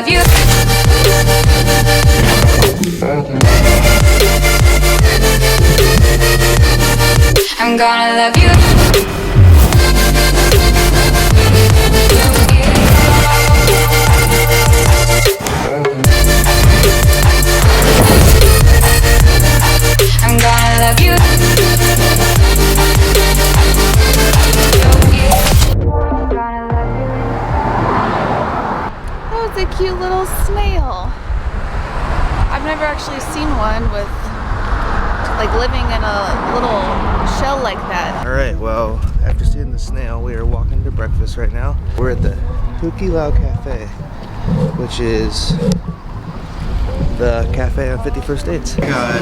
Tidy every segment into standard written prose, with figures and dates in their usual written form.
love you. I'm gonna love you. I'm gonna love you. That was a cute little snail. I've never actually seen one with like living in a little shell like that. Alright, well, after seeing the snail, we are walking to breakfast right now. We're at the OAHU Cafe, which is the cafe on 51st Dates. Got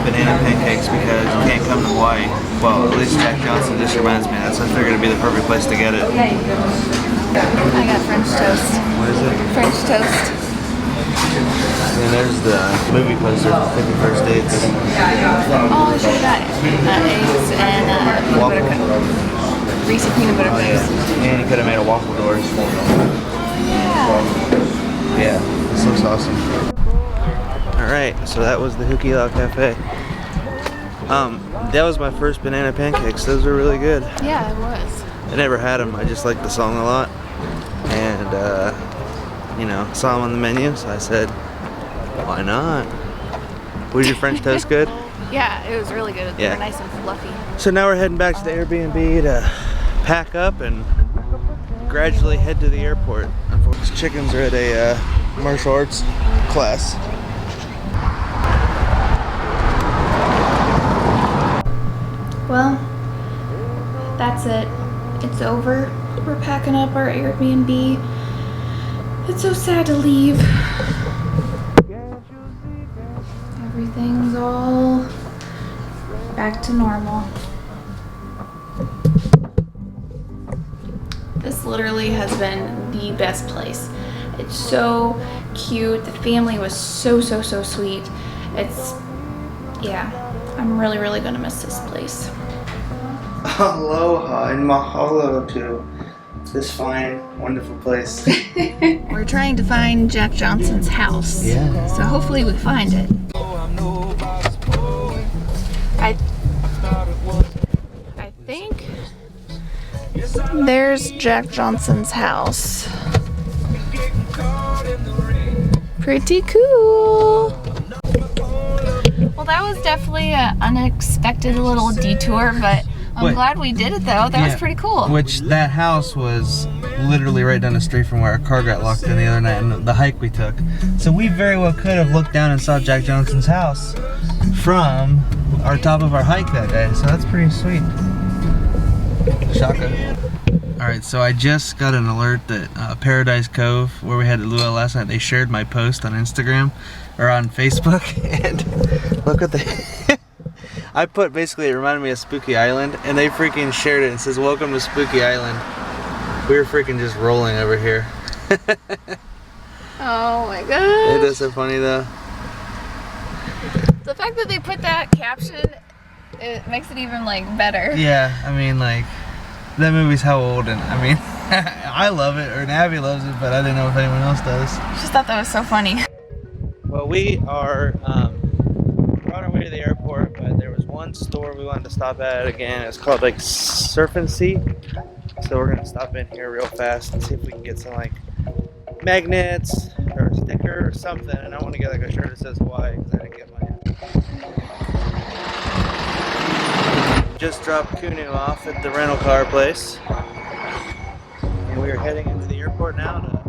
banana pancakes because you can't come to Hawaii. Well, at least Jack Johnson just reminds me. That's I figured it'd be the perfect place to get it. I got French toast. What is it? French toast. And then there's the movie poster for 51st Dates. Oh, I should have got eggs and peanut butter cup. Reese's peanut butter Oh, cups. yeah. And you could have made a waffle doors. Yeah. Yeah, this looks awesome. Alright, so that was the OAHU Cafe. That was my first banana pancakes. Those were really good. Yeah, it was. I never had them. I just liked the song a lot. And, you know, saw them on the menu, so I said, why not? Was your French toast good? Yeah, it was really good. They Yeah. were nice and fluffy. So now we're heading back to the Airbnb to pack up and gradually head to the airport. These chickens are at a martial arts class. Well, that's it. It's over. We're packing up our Airbnb. It's so sad to leave. Everything's all back to normal. This literally has been the best place. It's so cute. The family was so sweet. Yeah, I'm really gonna miss this place. Aloha and mahalo to this fine, wonderful place. We're trying to find Jack Johnson's house. Yeah. So hopefully we find it. I think there's Jack Johnson's house. Pretty cool. Well, that was definitely an unexpected little detour, but I'm glad we did it though. That was pretty cool. Which that house was literally right down the street from where our car got locked in the other night and the hike we took. So we very well could have looked down and saw Jack Johnson's house from our top of our hike that day. So that's pretty sweet. Shaka. Alright, so I just got an alert that Paradise Cove, where we had luau last night, they shared my post on Instagram or on Facebook, and look what they I put basically it reminded me of Spooky Island, and they freaking shared it and says welcome to Spooky Island. We were freaking just rolling over here. Oh my Ain't gosh. that so funny though? The fact that they put that caption, it makes it even like better. Yeah, I mean like that movie's how old, and I mean I love it, or Abby loves it, but I didn't know if anyone else does. I just thought that was so funny. Well, we are we're on our way to the airport, but there was one store we wanted to stop at again. It's called like Surf and Sea. So we're gonna stop in here real fast and see if we can get some like magnets or a sticker or something. And I want to get like a shirt that says Hawaii because I didn't get mine. Just dropped Kunu off at the rental car place, and we are heading into the airport now to